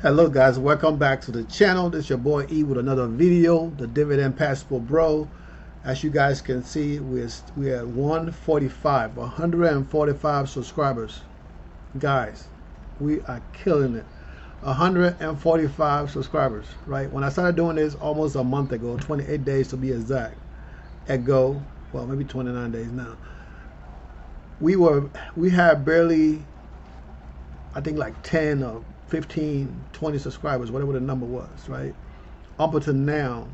Hello guys, welcome back to the channel. This is your boy E with another video, the Dividend Passport Bro. As you guys can see, we're at 145 subscribers. Guys, we are killing it. 145 subscribers, right? When I started doing this almost a month ago, 28 days to be exact, ago, well maybe 29 days now, we had barely, I think like 10 or 15, 20 subscribers, whatever the number was, right? Up until now,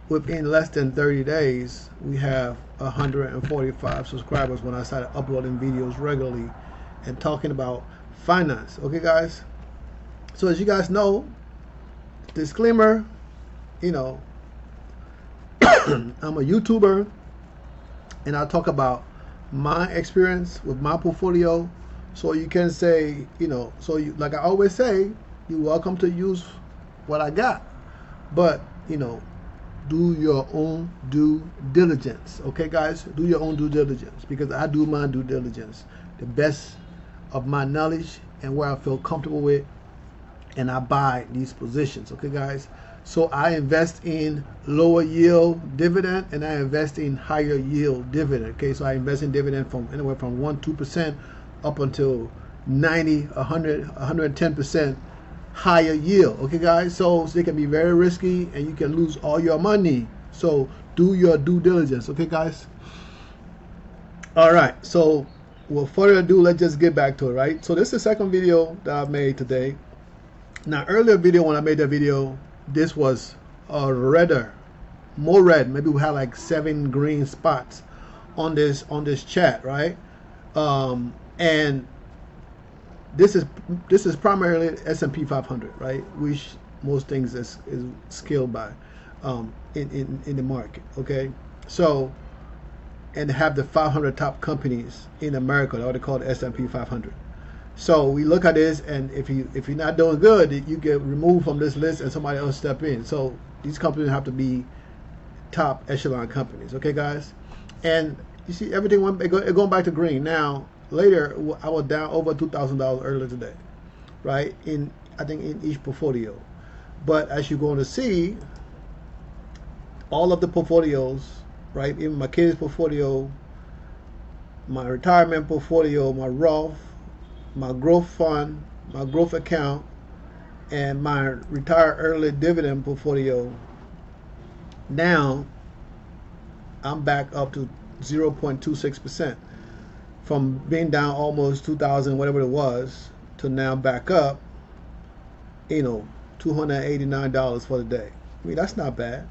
within less than 30 days, we have 145 subscribers when I started uploading videos regularly and talking about finance. Okay, guys? So as you guys know, disclaimer, I'm a YouTuber and I talk about my experience with my portfolio. So you can say, like I always say, you're welcome to use what I got, but do your own due diligence. Okay, guys, do your own due diligence, because I do my due diligence, the best of my knowledge and where I feel comfortable with, and I buy these positions. Okay, guys. So I invest in lower yield dividend and I invest in higher yield dividend. Okay, so I invest in dividend from anywhere from 1-2% up until 90, 100, 110% higher yield. Okay, guys. So they can be very risky and you can lose all your money. So do your due diligence. Okay, guys. All right. So without further ado, let's just get back to it. Right. So this is the second video that I've made today. Now, earlier video when I made that video, this was more red. Maybe we had like 7 green spots on this chat, right? And this is primarily S&P 500, right? Which most things is scaled by in the market. Okay, so and have the 500 top companies in America, that what they call the S&P 500. So we look at this, and if you're not doing good, you get removed from this list and somebody else step in. So these companies have to be top echelon companies. Okay, guys. And you see everything going back to green. Now later I was down over $2,000 earlier today, right? I think in each portfolio. But as you're going to see, all of the portfolios, right? Even my kids' portfolio, my retirement portfolio, my Roth, my growth fund, my growth account, and my retire early dividend portfolio, now I'm back up to 0.26%. From being down almost 2,000, whatever it was, to now back up, $289 for the day. I mean, that's not bad.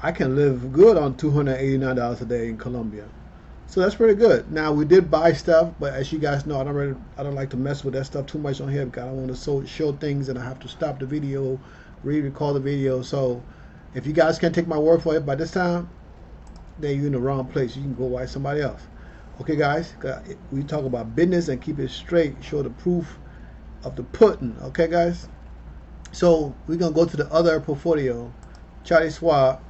I can live good on $289 a day in Colombia. So that's pretty good. Now, we did buy stuff, but as you guys know, I don't like to mess with that stuff too much on here, because I don't want to show things and I have to stop the video, re-record the video. So if you guys can't take my word for it by this time, then you're in the wrong place. You can go watch somebody else. Okay, guys, we talk about business and keep it straight, show the proof of the pudding. Okay, guys. So we're gonna go to the other portfolio, Charlie Schwab.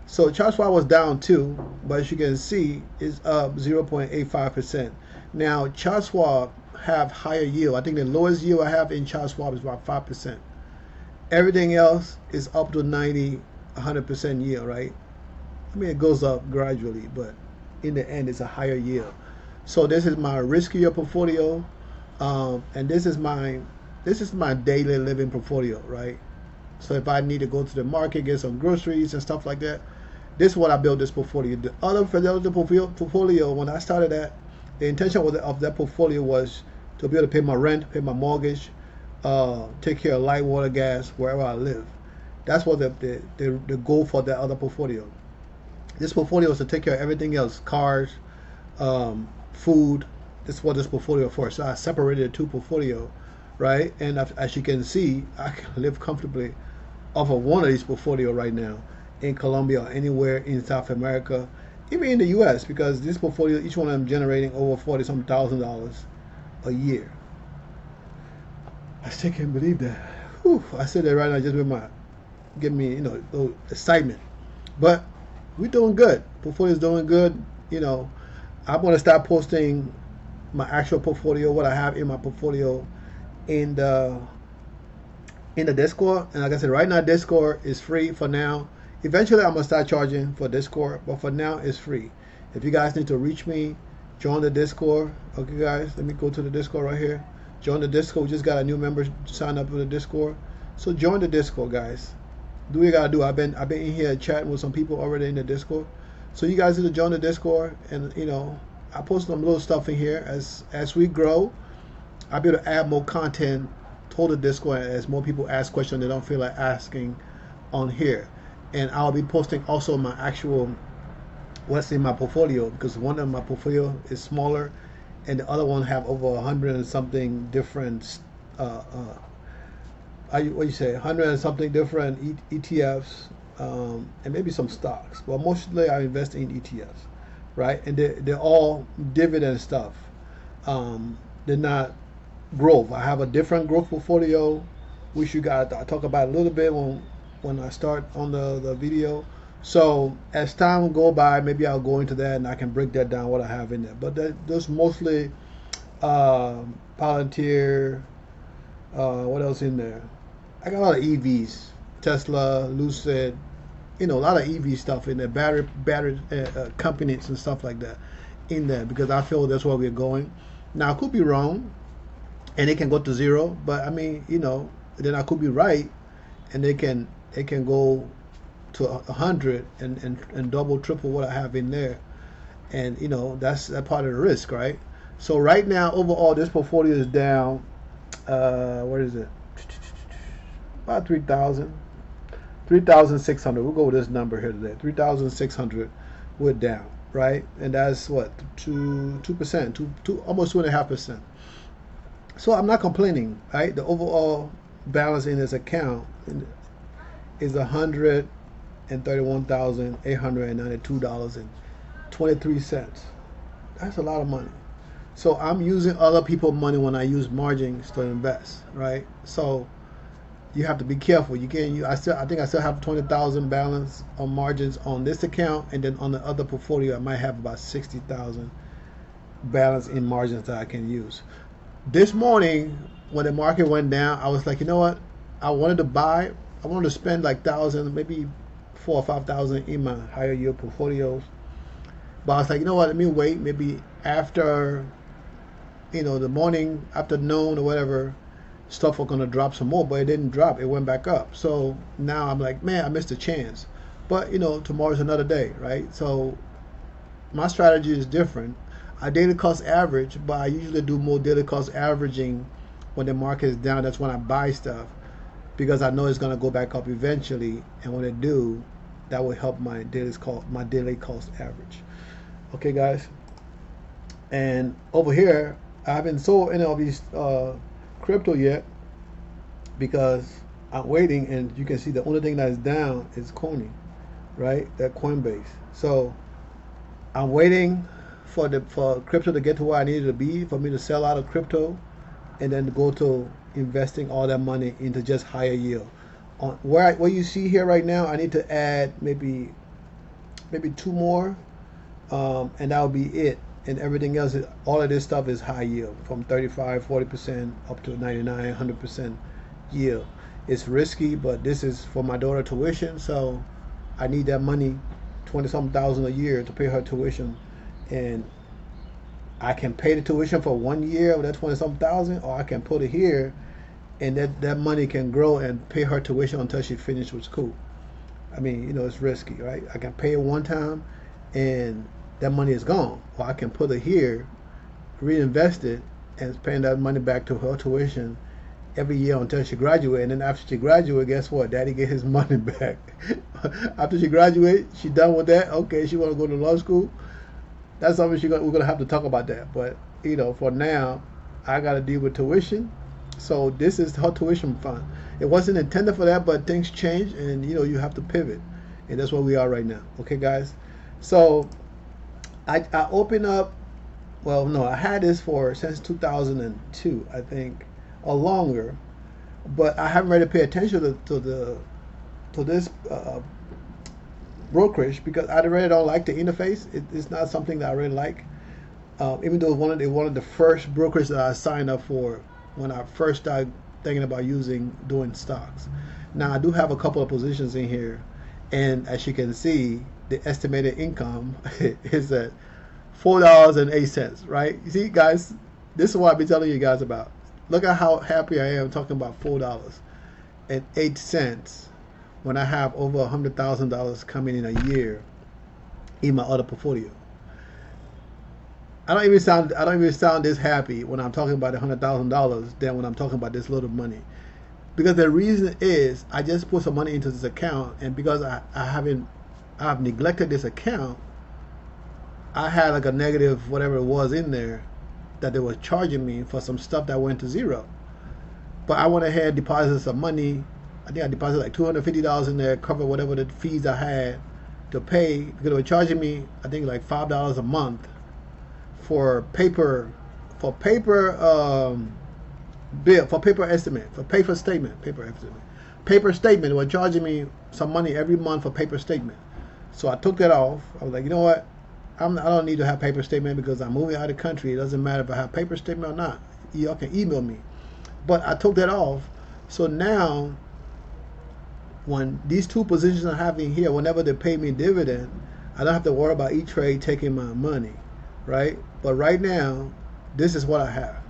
So Charles Schwab was down too, but as you can see, it's up 0.85%. Now, Charles Schwab have higher yield. I think the lowest yield I have in Charles Schwab is about 5%. Everything else is up to 90, 100% yield, right? I mean, it goes up gradually, but in the end, it's a higher yield. So this is my riskier portfolio, and this is my daily living portfolio, right? So if I need to go to the market, get some groceries and stuff like that, this is what I built this portfolio. The other portfolio, when I started that, the intention of that portfolio was to be able to pay my rent, pay my mortgage, take care of light, water, gas, wherever I live. That's what the goal for that other portfolio. This portfolio is to take care of everything else, cars, food. This is what this portfolio for. So I separated the two portfolio, right? And as you can see, I can live comfortably off of one of these portfolio right now in Colombia or anywhere in South America, even in the US, because this portfolio, each one of them generating over $40-some thousand a year. I still can't believe that. Whew, I sit there right now just with give me, little excitement. But we're doing good. Portfolio's doing good. I'm going to start posting my actual portfolio, what I have in my portfolio in the in the Discord. And like I said, right now Discord is free for now. Eventually I'm gonna start charging for Discord, but for now it's free. If you guys need to reach me, join the Discord. Okay guys, let me go to the Discord right here. Join the Discord. We just got a new member sign up for the Discord. So join the Discord, guys. Do what you gotta do. I've been in here chatting with some people already in the Discord. So you guys need to join the Discord, and I post some little stuff in here as we grow. I'll be able to add more content to the Discord as more people ask questions they don't feel like asking on here. And I'll be posting also my actual what's in my portfolio, because one of my portfolio is smaller and the other one have over 100 and something different what you say, 100 and something different ETFs, and maybe some stocks, but mostly I invest in ETFs, right? And they're all dividend stuff. They're not growth. I have a different growth portfolio, which I talk about a little bit when I start on the video. So as time go by, maybe I'll go into that and I can break that down what I have in there. But those mostly Palantir. What else in there? I got a lot of EVs, Tesla, Lucid, a lot of EV stuff in there, battery companies and stuff like that in there, because I feel that's where we're going. Now I could be wrong, and it can go to zero, but I mean, then I could be right, and it can go to 100 and double, triple what I have in there, and that's that part of the risk, right? So right now, overall, this portfolio is down. What is it? About 3,600. We'll go with this number here today. 3,600. We're down, right? And that's what 2%, almost 2.5%. So I'm not complaining, right? The overall balance in this account is $131,892.23. That's a lot of money. So I'm using other people's money when I use margins to invest, right? So you have to be careful. You can't. I think I still have 20,000 balance on margins on this account, and then on the other portfolio I might have about 60,000 balance in margins that I can use. This morning when the market went down, I was like, you know what? I wanted to spend like 1,000, maybe 4,000 or 5,000 in my higher yield portfolios. But I was like, you know what? Let me wait. Maybe after, the morning, afternoon or whatever, stuff was gonna drop some more. But it didn't drop. It went back up. So now I'm like, man, I missed a chance. But tomorrow's another day, right? So my strategy is different. I daily cost average, but I usually do more daily cost averaging when the market is down. That's when I buy stuff, because I know it's gonna go back up eventually, and when it do, that will help my daily cost average. Okay, guys. And over here, I haven't sold any of these crypto yet, because I'm waiting, and you can see the only thing that is down is Coney, right? That Coinbase. So I'm waiting for crypto to get to where I need it to be for me to sell out of crypto, and then go to investing all that money into just higher yield. On where you see here right now, I need to add maybe 2 more, and that will be it. And everything else, all of this stuff is high yield, from 35, 40% up to 99, 100% yield. It's risky, but this is for my daughter tuition, so I need that money, 20-something thousand a year to pay her tuition, and I can pay the tuition for 1 year with that 20-something thousand, or I can put it here, and that money can grow and pay her tuition until she finishes with school. I mean, it's risky, right? I can pay it one time, and that money is gone. Or I can put it here, reinvest it, and paying that money back to her tuition every year until she graduates. And then after she graduates, guess what? Daddy get his money back. After she graduates, she done with that. Okay, she want to go to law school. That's something we're going to have to talk about that. But, for now, I got to deal with tuition. So this is her tuition fund. It wasn't intended for that, but things change, and, you have to pivot. And that's where we are right now. Okay, guys? So I opened up, well, no, I had this since 2002, I think, or longer, but I haven't really paid attention to this brokerage, because I really don't like the interface. It's not something that I really like, even though one of the first brokers that I signed up for when I first started thinking about doing stocks. Now I do have a couple of positions in here, and as you can see, the estimated income is at $4.08. Right? You see, guys, this is what I've been telling you guys about. Look at how happy I am talking about $4.08 when I have over $100,000 coming in a year in my other portfolio. I don't even sound this happy when I'm talking about $100,000 than when I'm talking about this little money. Because the reason is I just put some money into this account, and because I've neglected this account, I had like a negative whatever it was in there that they were charging me for some stuff that went to zero. But I went ahead and deposited some money. I think I deposited like $250 in there, cover whatever the fees I had to pay, because they were charging me I think like $5 a month for paper bill, for paper estimate, for paper statement. They were charging me some money every month for paper statement. So I took that off. I was like, you know what? I don't need to have paper statement because I'm moving out of the country. It doesn't matter if I have paper statement or not. Y'all can email me. But I took that off. So now, when these two positions I'm having here, whenever they pay me dividend, I don't have to worry about E-Trade taking my money, right? But right now, this is what I have.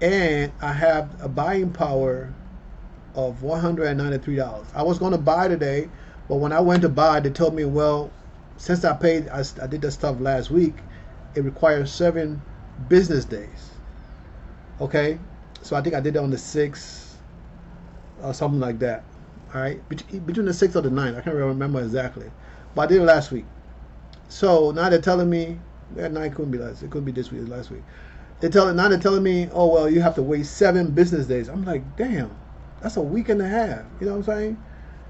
And I have a buying power of $193. I was going to buy today, but when I went to buy, they told me, well, since I did that stuff last week, it requires 7 business days. Okay? So I think I did it on the 6th or something like that. All right? Between the 6th or the 9th. I can't remember exactly. But I did it last week. So now they're telling me, that 9 couldn't be last. It couldn't be this week, last week. Now they're telling me, oh, well, you have to wait 7 business days. I'm like, damn, that's a week and a half. You know what I'm saying?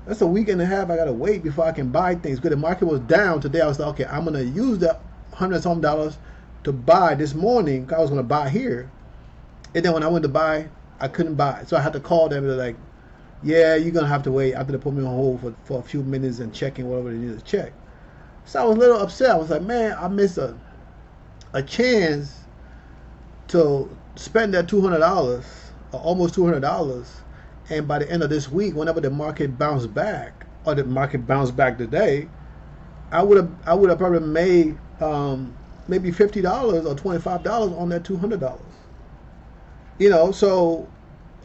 That's a week and a half I got to wait before I can buy things. Because the market was down today. I was like, okay, I'm going to use that $100-something to buy this morning. I was going to buy here. And then when I went to buy, I couldn't buy. So I had to call them. They're like, yeah, you're going to have to wait after they put me on hold for a few minutes and checking whatever they need to check. So I was a little upset. I was like, man, I missed a chance to spend that $200 or almost $200, and by the end of this week, whenever the market bounced back, or the market bounced back today, I would have probably made maybe $50 or $25 on that $200. You know, so,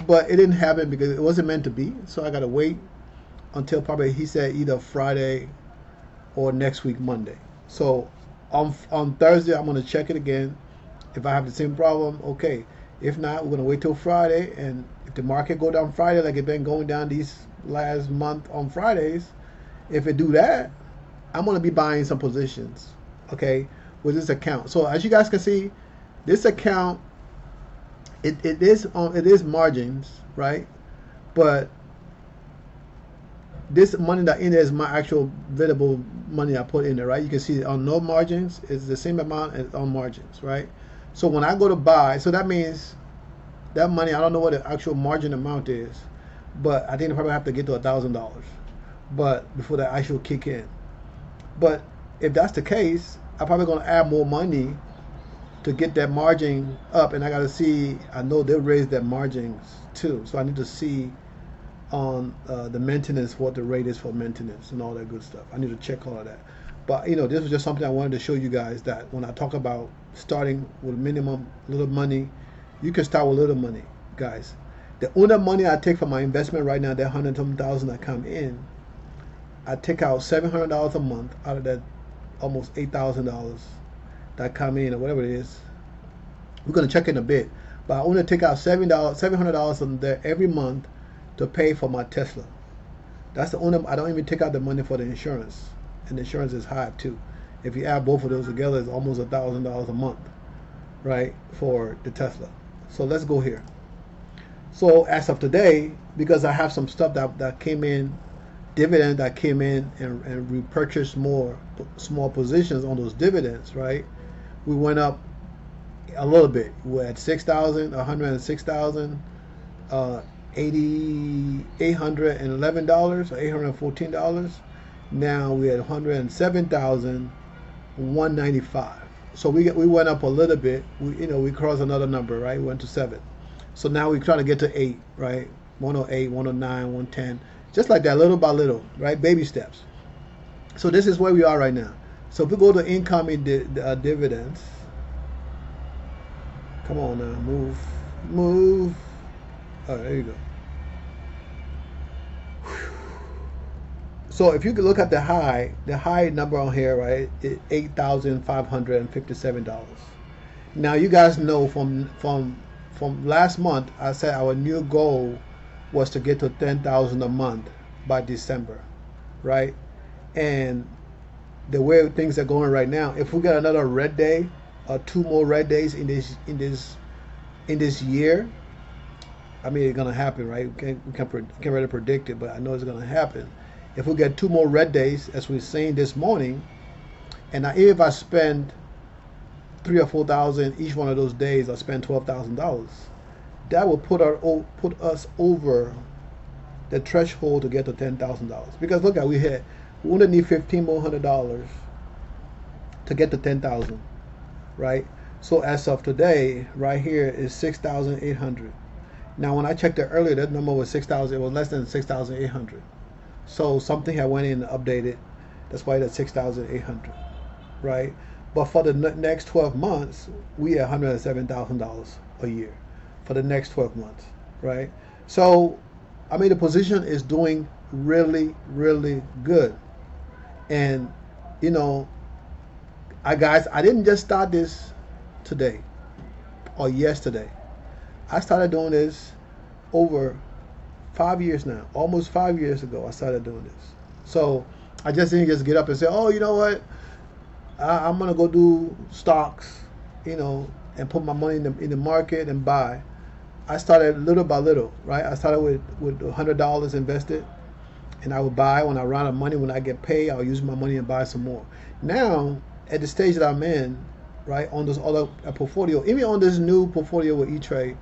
but it didn't happen because it wasn't meant to be. So I got to wait until probably, he said, either Friday or next week Monday. So on Thursday, I'm going to check it again. If I have the same problem, okay. If not, we're going to wait till Friday. And if the market go down Friday, like it's been going down these last month on Fridays, if it do that, I'm going to be buying some positions, okay, with this account. So as you guys can see, this account, it is margins, right? But this money that in there is my actual available money I put in there, right? You can see on no margins, it's the same amount as on margins, right? So when I go to buy, so that means that money, I don't know what the actual margin amount is, but I think I probably have to get to $1,000, but before that actual kick in. But if that's the case, I'm probably going to add more money to get that margin up, and I got to see, I know they'll raise their margins too, so I need to see on the maintenance, what the rate is for maintenance and all that good stuff. I need to check all of that. But you know, this was just something I wanted to show you guys, that when I talk about starting with minimum little money, you can start with little money, guys. The only money I take from my investment right now, that $100,000 that come in, I take out $700 a month out of that almost $8,000 that come in, or whatever it is. We're gonna check in a bit, but I only take out $700 from there every month to pay for my Tesla. That's the only. I don't even take out the money for the insurance, and the insurance is high too. If you add both of those together, it's almost $1,000 a month, right, for the Tesla. So let's go here. So as of today, because I have some stuff that came in, dividend that came in, and repurchased more small positions on those dividends, right? We went up a little bit. We're at 6,000, 106,000, $811 or $814. Now we're at 107,195. So we went up a little bit. We crossed another number, right? We went to 7. So now we're trying to get to 8, right? 108, 109, 110, just like that, little by little, right? Baby steps. So this is where we are right now. So if we go to incoming dividends, come on now, move. All right, there you go. So if you could look at the high number on here, right, is $8,557. Now you guys know from last month, I said our new goal was to get to 10,000 a month by December, right? And the way things are going right now, if we get another red day or 2 more red days in this year, I mean, it's gonna happen, right? We can't really predict it, but I know it's gonna happen. If we get 2 more red days, as we were saying this morning, and now if I spend 3,000 or 4,000 each one of those days, I spend $12,000. That will put us over the threshold to get to $10,000. Because look at we only need $1,500 more to get to 10,000, right? So as of today, right here is 6,800. Now when I checked it earlier, that number was 6,000. It was less than 6,800. So something had went in and updated. That's why that's 6,800, right? But for the next 12 months, we at $107,000 a year for the next 12 months, right? So, I mean, the position is doing really, really good. And, you know, I didn't just start this today or yesterday. I started doing this over 5 years now. Almost 5 years ago, I started doing this. So I just didn't just get up and say, oh, you know what? I'm going to go do stocks, you know, and put my money in the market and buy. I started little by little, right? I started with $100 invested, and I would buy when I run out of money. When I get paid, I'll use my money and buy some more. Now, at the stage that I'm in, right, on this other portfolio, even on this new portfolio with E-Trade,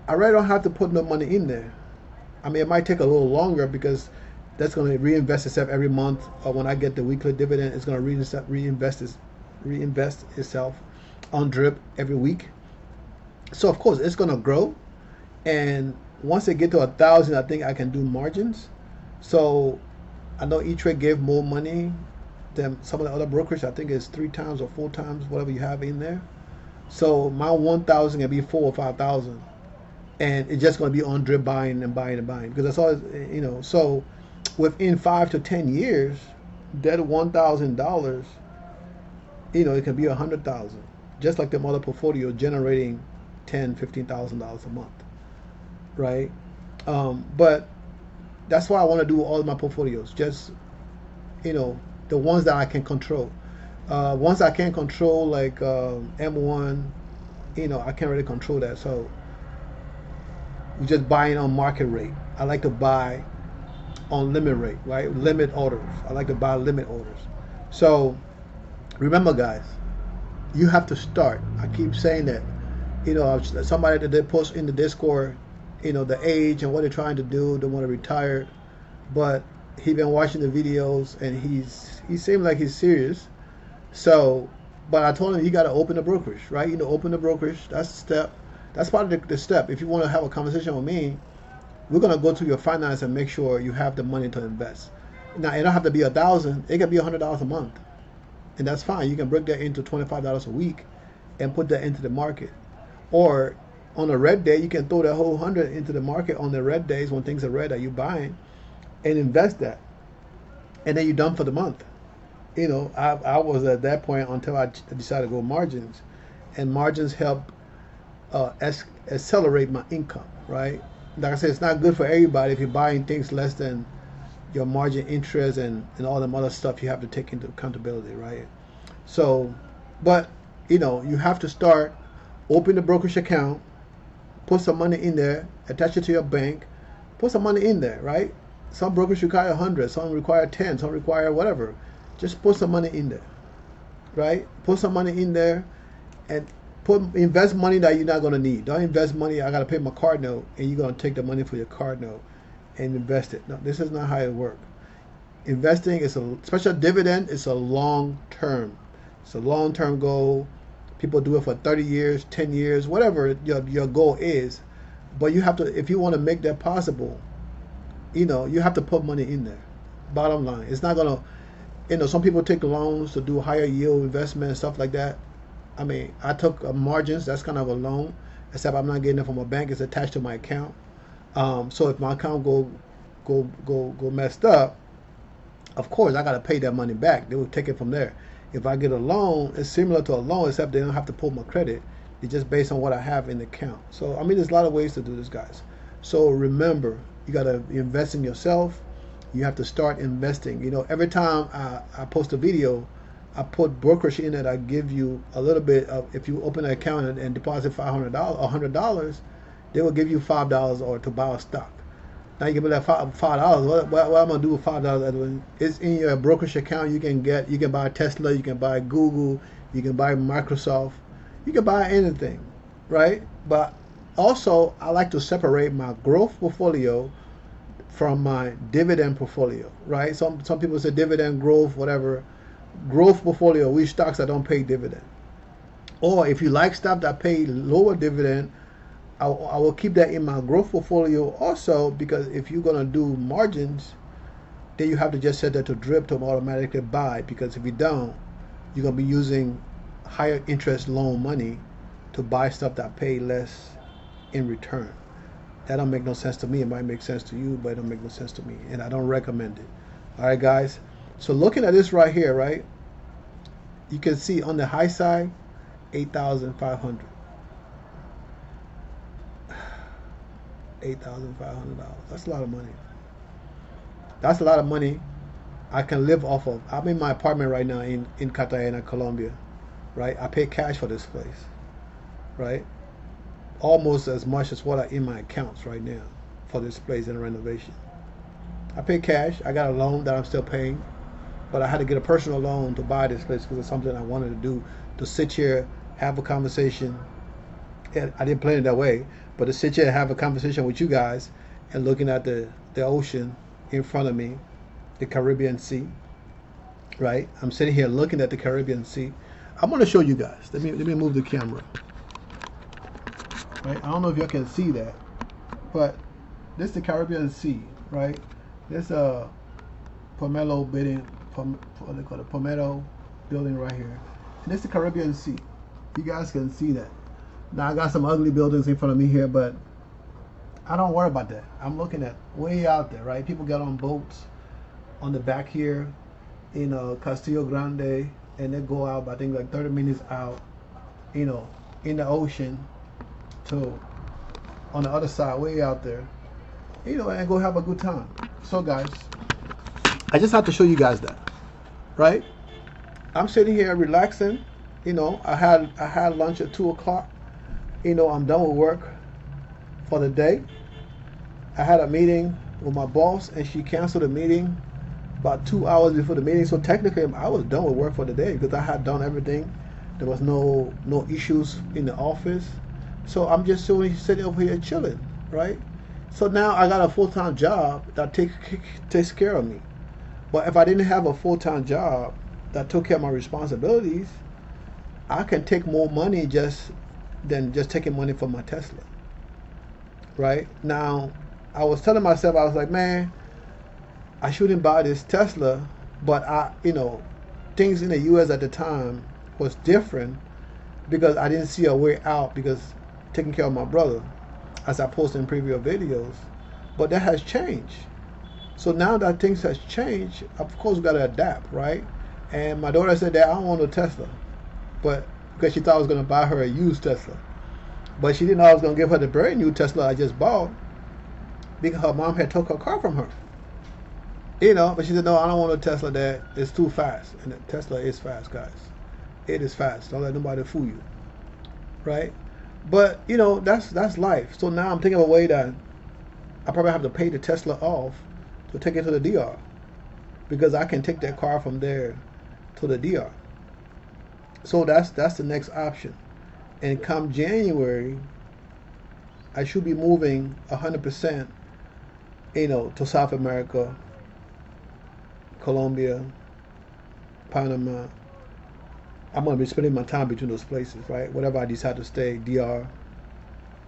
I really don't have to put no money in there. I mean, it might take a little longer because that's going to reinvest itself every month. Or when I get the weekly dividend, it's going to reinvest itself on drip every week. So of course, it's going to grow. And once it get to 1,000, I think I can do margins. So I know E-Trade gave more money than some of the other brokers. I think it's 3 times or 4 times whatever you have in there. So my 1,000 can be 4,000 or 5,000. And it's just going to be on drip buying and buying and buying because that's all, you know. So within 5 to 10 years, that $1,000, you know, it can be 100,000, just like the other portfolio generating $10,000, $15,000 a month, right? But that's why I want to do all of my portfolios, just, you know, the ones that I can control. Ones I can't control, like M1, you know, I can't really control that. So we're just buying on market rate. I like to buy on limit rate, right? Limit orders. I like to buy limit orders. So remember, guys, you have to start. I keep saying that. You know, somebody that did post in the Discord, you know, the age and what they're trying to do. They want to retire, but he been watching the videos and he seemed like he's serious. So, but I told him you got to open the brokerage, right? You know, open the brokerage. That's the step. That's part of the step. If you want to have a conversation with me, we're going to go through your finance and make sure you have the money to invest. Now, it don't have to be 1,000. It can be $100 a month. And that's fine. You can break that into $25 a week and put that into the market. Or on a red day, you can throw that whole 100 into the market on the red days when things are red that you're buying and invest that. And then you're done for the month. You know, I was at that point until I decided to go margins. And margins help accelerate my income, right? Like I said, it's not good for everybody if you're buying things less than your margin interest and all them other stuff you have to take into accountability, right? So, but, you know, you have to start, open the brokerage account, put some money in there, attach it to your bank, put some money in there, right? Some brokers require 100, some require 10, some require whatever. Just put some money in there, right? Put some money in there and invest money that you're not going to need. Don't invest money, I got to pay my card note, and you're going to take the money for your card note and invest it. No, this is not how it works. Investing is especially dividend, it's a long term. It's a long term goal. People do it for 30 years, 10 years, whatever your goal is. But you have to, if you want to make that possible, you have to put money in there. Bottom line, it's not gonna. Some people take loans to do higher yield investment and stuff like that. I mean, I took margins. That's kind of a loan, except I'm not getting it from a bank. It's attached to my account. So if my account go messed up, of course I got to pay that money back. They will take it from there. If I get a loan, it's similar to a loan, except they don't have to pull my credit. It's just based on what I have in the account. So I mean, there's a lot of ways to do this, guys. So remember, you got to invest in yourself. You have to start investing. Every time I post a video, I put brokerage in it. I give you a little bit of, if you open an account and deposit $500, $100, they will give you $5 or to buy a stock. Now you can put that $5. What I'm gonna do with $5? It's in your brokerage account. You can buy Tesla, you can buy Google, you can buy Microsoft, you can buy anything, right? But also, I like to separate my growth portfolio from my dividend portfolio, right? Some people say dividend, growth, whatever. Growth portfolio, which stocks that don't pay dividend. Or if you like stock that pay lower dividend, I will keep that in my growth portfolio also, because if you're going to do margins, then you have to just set that to drip to automatically buy, because if you don't, you're going to be using higher interest loan money to buy stuff that pay less in return. That don't make no sense to me. It might make sense to you, but it don't make no sense to me, and I don't recommend it. All right, guys. So looking at this right here, right, you can see on the high side, 8,500. $8,500. That's a lot of money. That's a lot of money I can live off of. I'm in my apartment right now in Cartagena, Colombia, right? I pay cash for this place, right? Almost as much as what I in my accounts right now for this place and renovation. I pay cash. I got a loan that I'm still paying, but I had to get a personal loan to buy this place because it's something I wanted to do, to sit here, have a conversation. And I didn't plan it that way, but to sit here and have a conversation with you guys and looking at the ocean in front of me, the Caribbean Sea, right? I'm sitting here looking at the Caribbean Sea. I'm going to show you guys. Let me move the camera. Right? I don't know if y'all can see that, but this is the Caribbean Sea, right? There's a Pomelo building, what they call it, Pomelo building right here, and this is the Caribbean Sea. You guys can see that. Now I got some ugly buildings in front of me here, but I don't worry about that. I'm looking at way out there, right? People get on boats on the back here in Castillo Grande, and they go out, I think like 30 minutes out, in the ocean to on the other side, way out there, and go have a good time. So guys, I just have to show you guys that, right? I'm sitting here relaxing. I had lunch at 2 o'clock. I'm done with work for the day. I had a meeting with my boss, and she canceled the meeting about 2 hours before the meeting. So technically, I was done with work for the day because I had done everything. There was no issues in the office. So I'm just sitting over here chilling, right? So now I got a full-time job that takes care of me. But if I didn't have a full-time job that took care of my responsibilities, I can take more money than just taking money from my Tesla, right? Now, I was telling myself, I was like, man, I shouldn't buy this Tesla, but things in the U.S. at the time was different because I didn't see a way out because taking care of my brother, as I posted in previous videos, but that has changed. So now that things has changed, of course we got to adapt, right? And my daughter said that I don't want a Tesla, but because she thought I was going to buy her a used Tesla. But she didn't know I was going to give her the brand new Tesla I just bought because her mom had took her car from her. But she said, no, I don't want a Tesla that is too fast. And the Tesla is fast, guys. It is fast. Don't let nobody fool you, right? But, that's life. So now I'm thinking of a way that I probably have to pay the Tesla off to take it to the DR, because I can take that car from there to the DR. So that's the next option. And come January, I should be moving 100%, to South America, Colombia, Panama. I'm going to be spending my time between those places, right? Whatever I decide to stay, DR.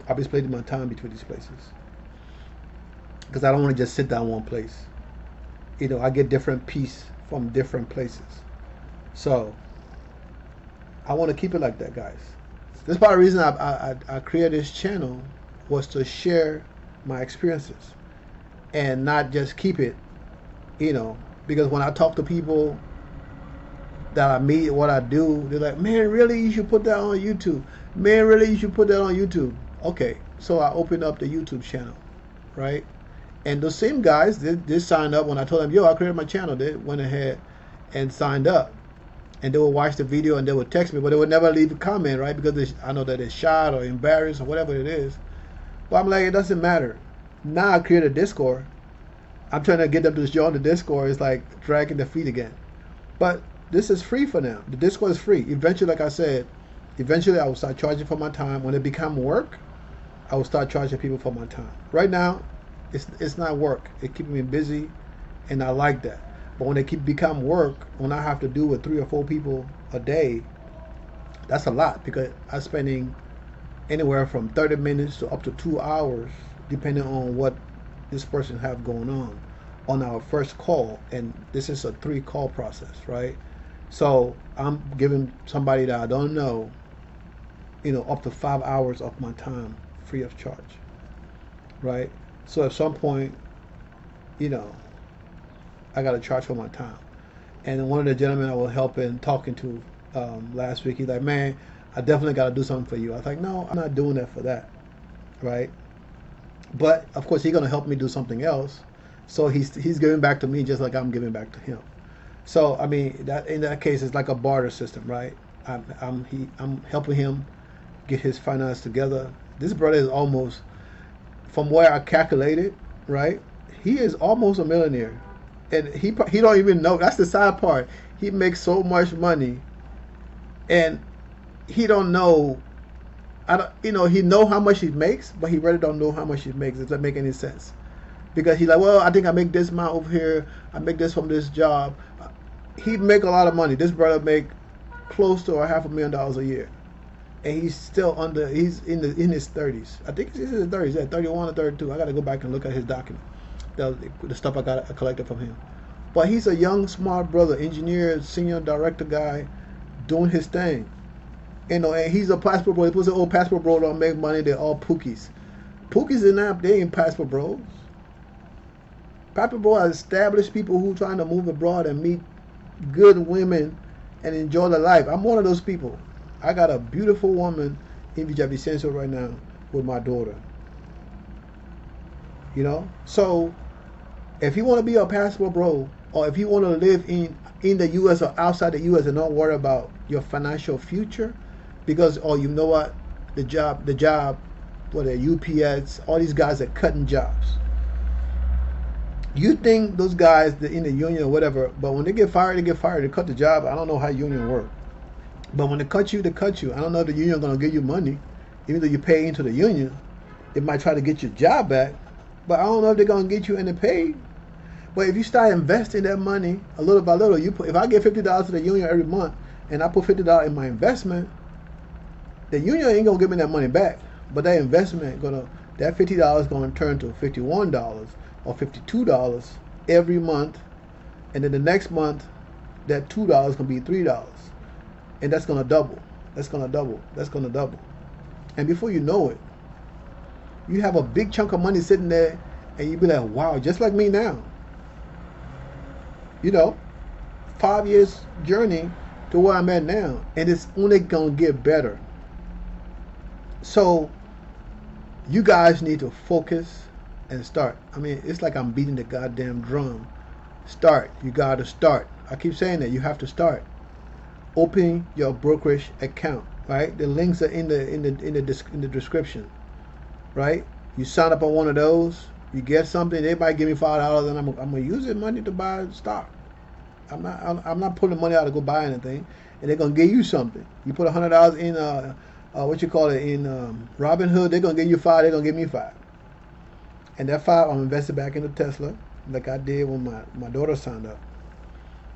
I'll be splitting my time between these places because I don't want to just sit down one place. I get different peace from different places. So I want to keep it like that, guys. This is part of the reason I created this channel, was to share my experiences and not just keep it, because when I talk to people that I meet, what I do, they're like, man, really, you should put that on YouTube. Man, really, you should put that on YouTube. Okay, so I opened up the YouTube channel, right? And those same guys, they signed up when I told them, yo, I created my channel. They went ahead and signed up. And they would watch the video and they would text me, but they would never leave a comment, right? Because I know that they're shy or embarrassed or whatever it is. But I'm like, it doesn't matter. Now I created a Discord. I'm trying to get them to join the Discord. It's like dragging their feet again. But this is free for now. The Discord is free. Eventually, like I said, I will start charging for my time. When it becomes work, I will start charging people for my time. Right now, it's not work. It keeps me busy, and I like that. But when it become work, when I have to do with 3 or 4 people a day, that's a lot, because I'm spending anywhere from 30 minutes to up to 2 hours, depending on what this person have going on our first call. And this is a 3-call process, right? So I'm giving somebody that I don't know, up to 5 hours of my time free of charge, right? So at some point, I got to charge for my time. And one of the gentlemen I was helping, talking to last week, he's like, man, I definitely got to do something for you. I was like, no, I'm not doing that for that, right? But of course, he's going to help me do something else. So he's giving back to me just like I'm giving back to him. So I mean, that in that case, it's like a barter system, right? I'm helping him get his finance together. This brother is almost, from where I calculated, right? He is almost a millionaire. And he don't even know. That's the sad part. He makes so much money, and he don't know. He know how much he makes, but he really don't know how much he makes. Does that make any sense? Because he's like, well, I think I make this amount over here. I make this from this job. He make a lot of money. This brother make close to $500,000 a year, and he's still He's in his 30s. I think he's in his 30s. Yeah, 31 or 32. I got to go back and look at his document. The stuff I collected from him. But he's a young, smart brother, engineer, senior director guy, doing his thing. And he's a passport bro. He puts an old passport bro don't make money. They're all pookies. Pookies they ain't passport bros. Passport bro are established people who trying to move abroad and meet good women and enjoy their life. I'm one of those people. I got a beautiful woman in Villavicencio right now with my daughter. So if you want to be a passport bro, or if you want to live in the U.S. or outside the U.S. and don't worry about your financial future, because you know what, the job, what the UPS, all these guys are cutting jobs. You think those guys in the union or whatever, but when they get fired, they get fired. They cut the job. I don't know how union work, but when they cut you, they cut you. I don't know if the union going to give you money, even though you pay into the union. They might try to get your job back. But I don't know if they're going to get you any pay. But if you start investing that money a little by little, if I get $50 to the union every month and I put $50 in my investment, the union ain't going to give me that money back. But that investment, that $50 is going to turn to $51 or $52 every month. And then the next month, that $2 is going to be $3. And that's going to double. That's going to double. That's going to double. And before you know it, you have a big chunk of money sitting there, and you be like, wow, just like me now. 5 years journey to where I'm at now, and it's only going to get better. So you guys need to focus and start. I mean, it's like I'm beating the goddamn drum. Start. You got to start. I keep saying that. You have to start. Open your brokerage account, right? The links are in the description. Right? You sign up on one of those, you get something, they might give me $5, and I'm gonna use that money to buy stock. I'm not putting money out to go buy anything, and they're gonna give you something. You put $100 in in Robinhood, they're gonna give you $5, they're gonna give me $5. And that $5 I'm invested back into Tesla, like I did when my daughter signed up.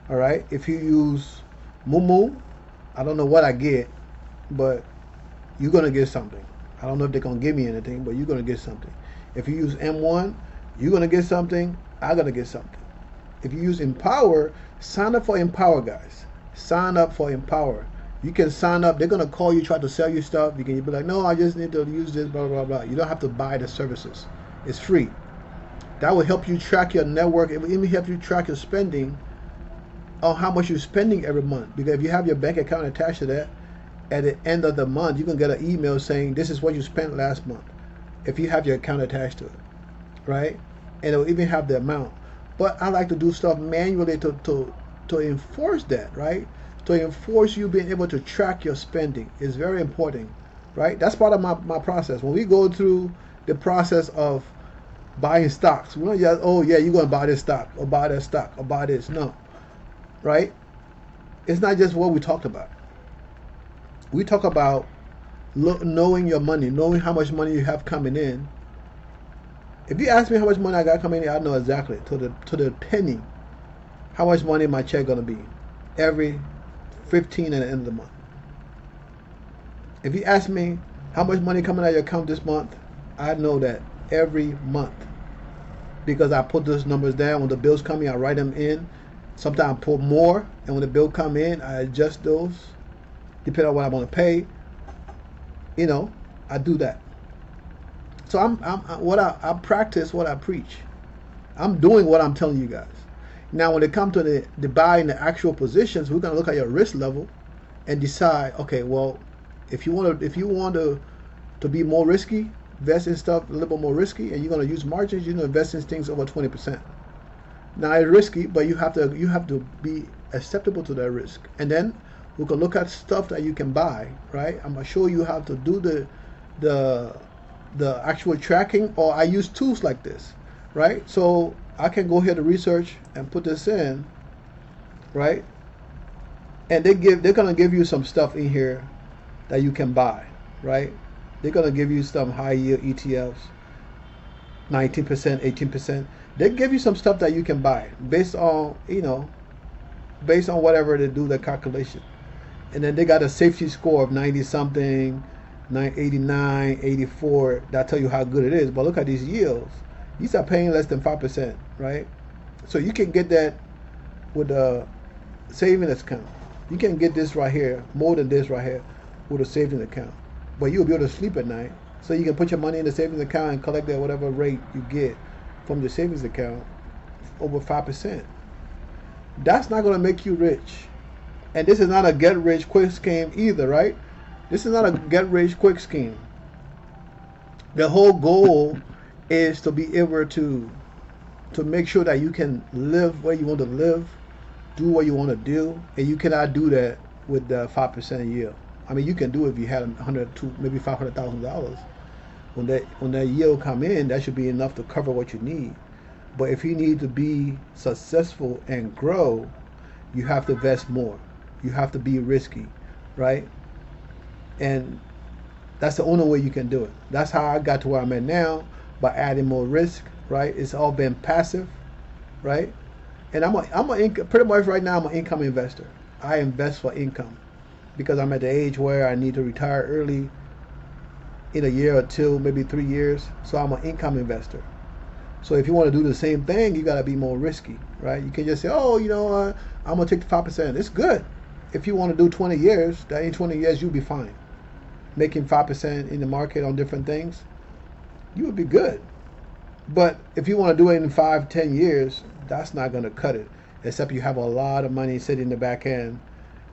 Alright? If you use Moomoo, I don't know what I get, but you're gonna get something. I don't know if they're gonna give me anything, but you're gonna get something. If you use M1, you're gonna get something. I'm gonna get something. If you use Empower, sign up for Empower, guys. Sign up for Empower. You can sign up. They're gonna call you, try to sell you stuff. You can be like, no, I just need to use this, blah blah blah. You don't have to buy the services. It's free. That will help you track your network. It will even help you track your spending on how much you're spending every month. Because if you have your bank account attached to that, at the end of the month, you can get an email saying this is what you spent last month. If you have your account attached to it, right? And it will even have the amount. But I like to do stuff manually to enforce that, right? To enforce you being able to track your spending is very important, right? That's part of my process. When we go through the process of buying stocks, we don't just, oh yeah, you're going to buy this stock or buy that stock or buy this. No, right? It's not just what we talked about. We talk about knowing your money, knowing how much money you have coming in. If you ask me how much money I got coming in, I know exactly to the penny how much money my check gonna be every 15 at the end of the month. If you ask me how much money coming out of your account this month, I know that every month because I put those numbers down. When the bills come in, I write them in. Sometimes I put more, and when the bill come in, I adjust those depending on what I want to pay. You know, I do that. So I practice what I preach. I'm doing what I'm telling you guys. Now, when it comes to the buying the actual positions, we're gonna look at your risk level and decide. Okay, well, if you want to be more risky, invest in stuff a little bit more risky, and you're gonna use margins. You're gonna invest in things over 20%. Now it's risky, but you have to be acceptable to that risk. And then we can look at stuff that you can buy. Right? I'm gonna show you how to do the actual tracking, or I use tools like this. Right? So I can go here to research and put this in, right? And they're gonna give you some stuff in here that you can buy, right? They're gonna give you some high yield ETFs, 19%, 18%. They give you some stuff that you can buy based on whatever they do the calculation. And then they got a safety score of 90 something, 89, 84. That tell you how good it is. But look at these yields. These are paying less than 5%, right? So you can get that with a savings account. You can get this right here, more than this right here, with a savings account. But you'll be able to sleep at night. So you can put your money in the savings account and collect that whatever rate you get from your savings account, over 5%. That's not going to make you rich. And this is not a get rich quick scheme either, right? This is not a get rich quick scheme. The whole goal is to be able to make sure that you can live where you want to live, do what you want to do, and you cannot do that with the 5% yield. I mean, you can do it if you had $100,000 to maybe $500,000. When that yield come in, that should be enough to cover what you need. But if you need to be successful and grow, you have to invest more. You have to be risky, right? And that's the only way you can do it. That's how I got to where I'm at now, by adding more risk, right? It's all been passive, right? And pretty much right now I'm an income investor. I invest for income because I'm at the age where I need to retire early in a year or two, maybe 3 years. So I'm an income investor. So if you want to do the same thing, you got to be more risky, right? You can just say, oh, I'm going to take the 5%. It's good. If you want to do 20 years, that in 20 years, you'll be fine. Making 5% in the market on different things, you would be good. But if you want to do it in 5-10 years, that's not going to cut it, except you have a lot of money sitting in the back end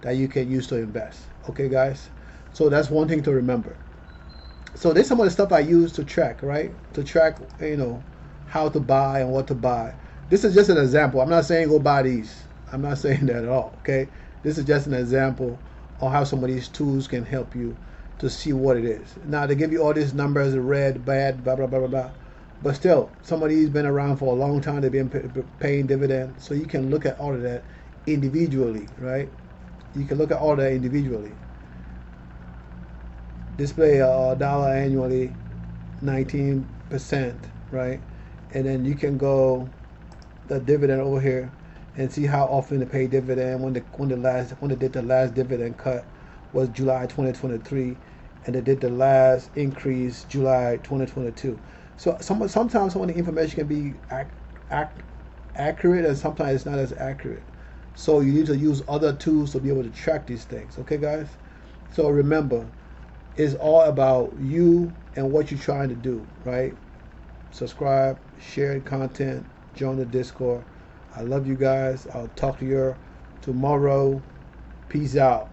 that you can use to invest. Okay, guys? So that's one thing to remember. So there's some of the stuff I use to track, right? To track, how to buy and what to buy. This is just an example. I'm not saying go buy these. I'm not saying that at all, okay? This is just an example of how some of these tools can help you to see what it is. Now, they give you all these numbers, red, bad, blah, blah, blah, blah, blah. But still, some of these been around for a long time. They've been paying dividends. So you can look at all of that individually, right? You can look at all that individually. Display a dollar annually, 19%, right? And then you can go the dividend over here and see how often they pay dividend. When they did the last dividend cut was July 2023, and they did the last increase July 2022. So sometimes some of the information can be accurate, and sometimes it's not as accurate. So you need to use other tools to be able to track these things. Okay, guys? So remember, it's all about you and what you're trying to do, right? Subscribe, share content, join the Discord. I love you guys. I'll talk to you tomorrow. Peace out.